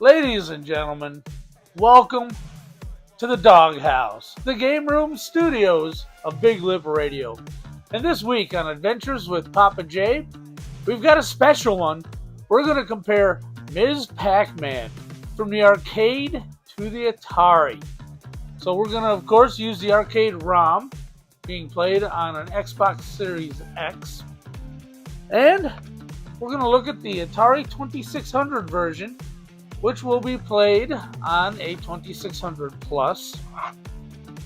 Ladies and gentlemen, welcome to the Doghouse, the game room studios of BigLipRadio. And this week on Adventures with Pappa J, we've got a special one. We're going to compare Ms. Pac-Man from the arcade to the Atari. So we're going to, of course, use the arcade ROM being played on an Xbox Series X. And we're going to look at the Atari 2600 version, which will be played on a 2600 Plus.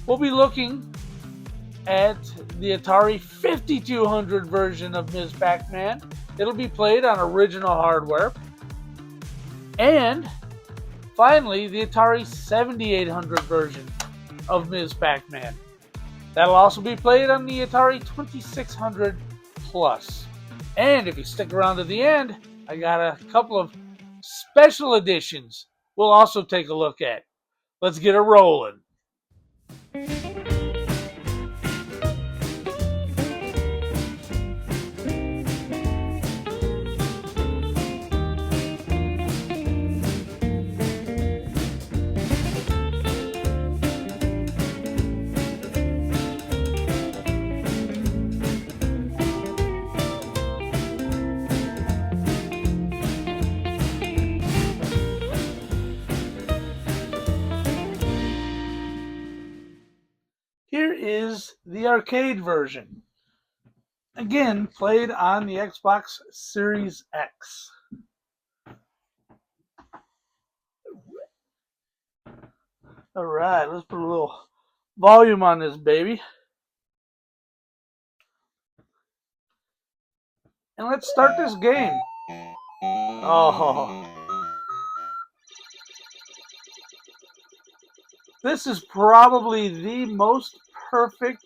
We'll be looking at the Atari 5200 version of Ms. Pac-Man. It'll be played on original hardware. And finally, the Atari 7800 version of Ms. Pac-Man. That'll also be played on the Atari 2600 Plus. And if you stick around to the end, I got a couple of special editions we'll also take a look at. Let's get it rolling. Here is the arcade version. Again, played on the Xbox Series X. Alright, let's put a little volume on this baby. And let's start this game. Oh. This is probably the most perfect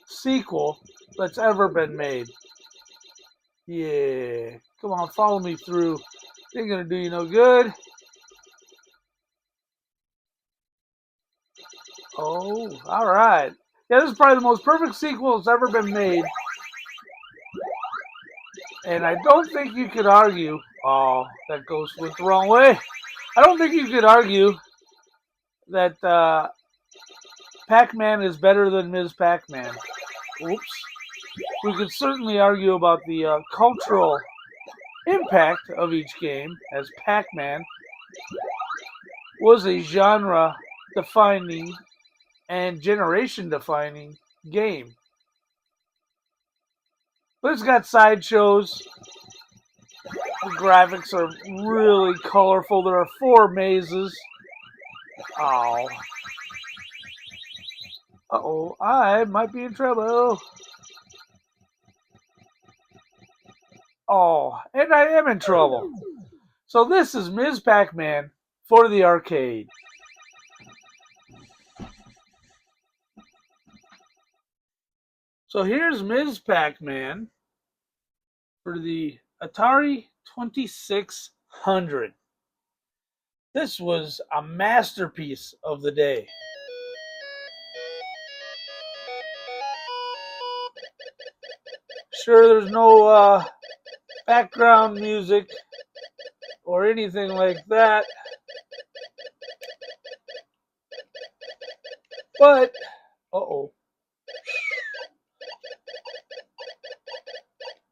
sequel that's ever been made. Yeah. Come on, follow me through. Ain't gonna do you no good. Oh, alright. Yeah, this is probably the most perfect sequel that's ever been made. And I don't think you could argue. Oh, that went the wrong way. I don't think you could argue that Pac-Man is better than Ms. Pac-Man. Oops. We could certainly argue about the cultural impact of each game, as Pac-Man was a genre-defining and generation-defining game. But it's got sideshows. The graphics are really colorful. There are 4 mazes. Oh. Uh-oh, I might be in trouble. Oh, and I am in trouble. So this is Ms. Pac-Man for the arcade. So here's Ms. Pac-Man for the Atari 2600. This was a masterpiece of the day. Sure, there's no background music or anything like that. But,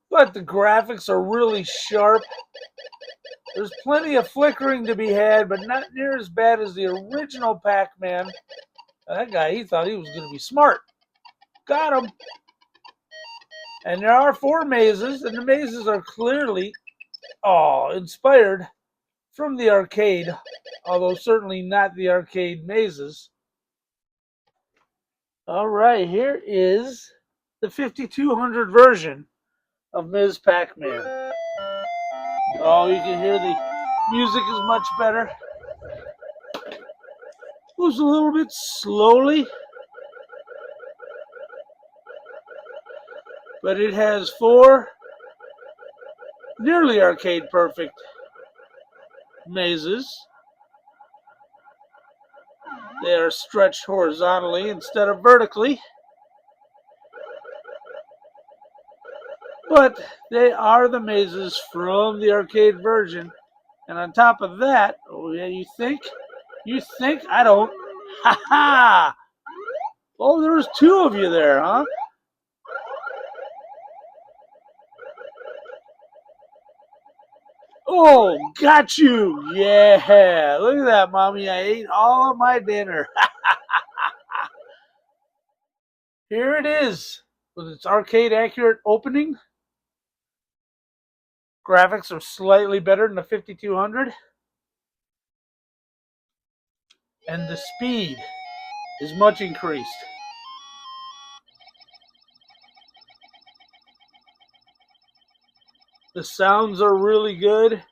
But the graphics are really sharp. There's plenty of flickering to be had, but not near as bad as the original Pac-Man. That guy, he thought he was going to be smart. Got him. And there are 4 mazes, and the mazes are clearly inspired from the arcade, although certainly not the arcade mazes. All right, here is the 5200 version of Ms. Pac-Man. Oh, you can hear the music is much better. Moves a little bit slowly, but it has 4 nearly arcade perfect mazes. They are stretched horizontally instead of vertically. But they are the mazes from the arcade version. And on top of that, oh yeah, you think? You think? I don't. Ha ha! Oh, there was two of you there, huh? Oh, got you! Yeah! Look at that, Mommy. I ate all of my dinner. Here it is, with its arcade accurate opening. Graphics are slightly better than the 5200. And the speed is much increased. The sounds are really good.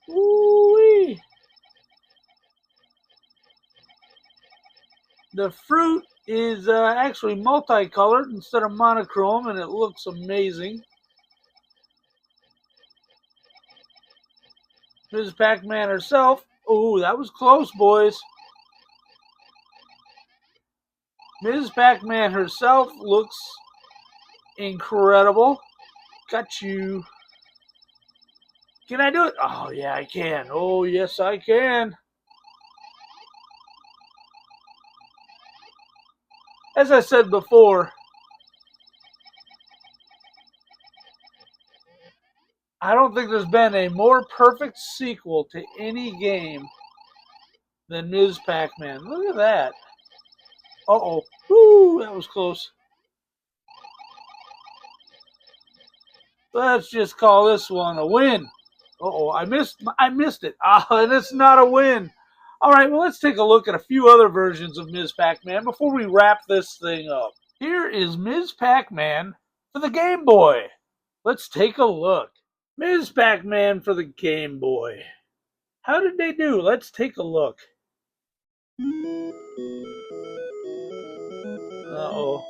Ooh-wee. The fruit is actually multicolored instead of monochrome, and it looks amazing. Ms. Pac-Man herself. Ooh, that was close, boys. Ms. Pac-Man herself looks incredible. Got you. Can I do it? Oh, yeah, I can. Oh, yes, I can. As I said before, I don't think there's been a more perfect sequel to any game than Ms. Pac-Man. Look at that. Uh-oh. Woo, that was close. Let's just call this one a win. Uh-oh, I missed it. And it's not a win. All right, well, let's take a look at a few other versions of Ms. Pac-Man before we wrap this thing up. Here is Ms. Pac-Man for the Game Boy. Let's take a look. Ms. Pac-Man for the Game Boy. How did they do? Let's take a look. Uh-oh.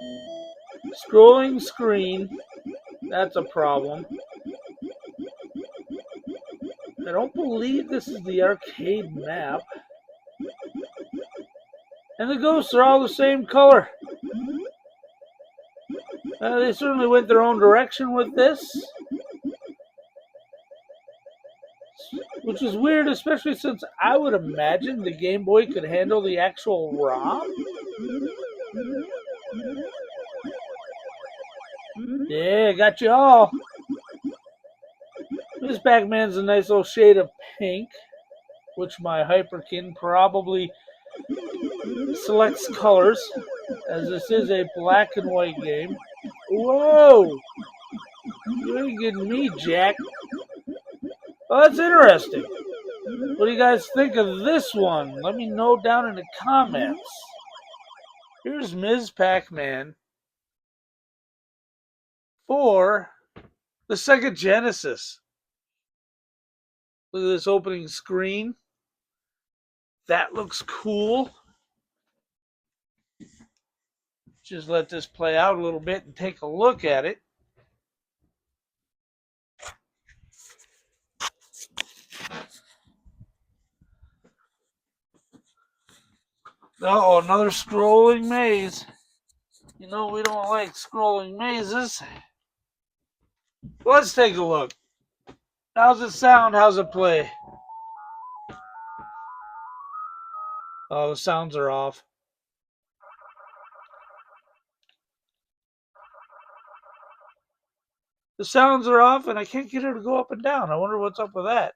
Scrolling screen. That's a problem. I don't believe this is the arcade map. And the ghosts are all the same color. They certainly went their own direction with this. Which is weird, especially since I would imagine the Game Boy could handle the actual ROM. Yeah, got you all. This Pac-Man's a nice little shade of pink, which my Hyperkin probably selects colors, as this is a black and white game. Whoa! You ain't getting me, Jack. Well, that's interesting. What do you guys think of this one? Let me know down in the comments. Here's Ms. Pac-Man for the Sega Genesis. Look at this opening screen. That looks cool. Just let this play out a little bit and take a look at it. Oh, another scrolling maze. You know we don't like scrolling mazes. Let's take a look. How's it sound? How's it play? Oh, the sounds are off. The sounds are off, and I can't get her to go up and down. I wonder what's up with that.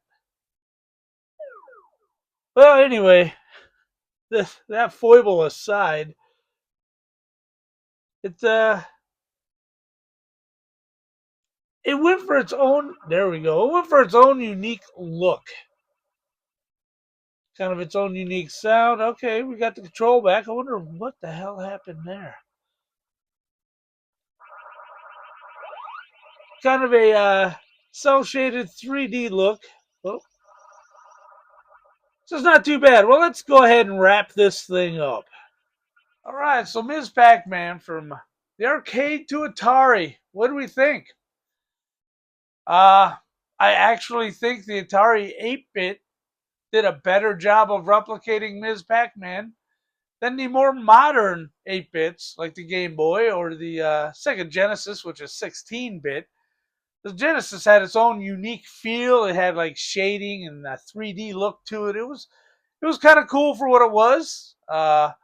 Well, anyway, that foible aside, it went for its own. There we go. It went for its own unique look, kind of its own unique sound. Okay, we got the control back. I wonder what the hell happened there. Kind of a cell shaded 3D look. Oh, so it's not too bad. Well, let's go ahead and wrap this thing up. All right, so Ms. Pac-Man from the arcade to Atari. What do we think? I actually think the Atari 8-bit did a better job of replicating Ms. Pac-Man Then the more modern 8-bits, like the Game Boy or the Sega Genesis, which is 16-bit. The Genesis had its own unique feel. It had like shading and a 3D look to it. It was kind of cool for what it was. But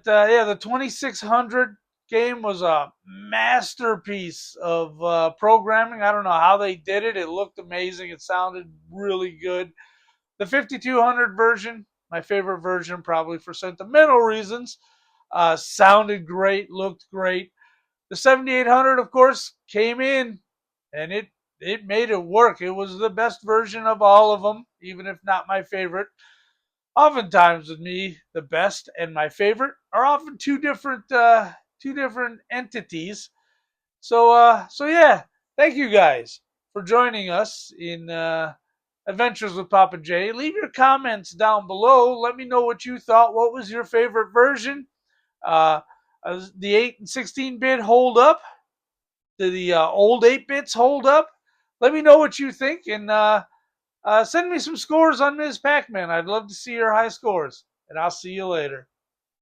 yeah, the 2600 game was a masterpiece of programming. I don't know how they did it. It looked amazing. It sounded really good. The 5200 version, my favorite version, probably for sentimental reasons, sounded great, looked great. The 7800, of course, came in, and it made it work. It was the best version of all of them, even if not my favorite. Oftentimes, with me, the best and my favorite are often two different entities. So yeah, thank you guys for joining us in Adventures with Papa J. Leave your comments down below. Let me know what you thought. What was your favorite version? Uh, the 8 and 16-bit hold up? Do the old 8-bits hold up? Let me know what you think, and send me some scores on Ms. Pac-Man. I'd love to see your high scores, and I'll see you later.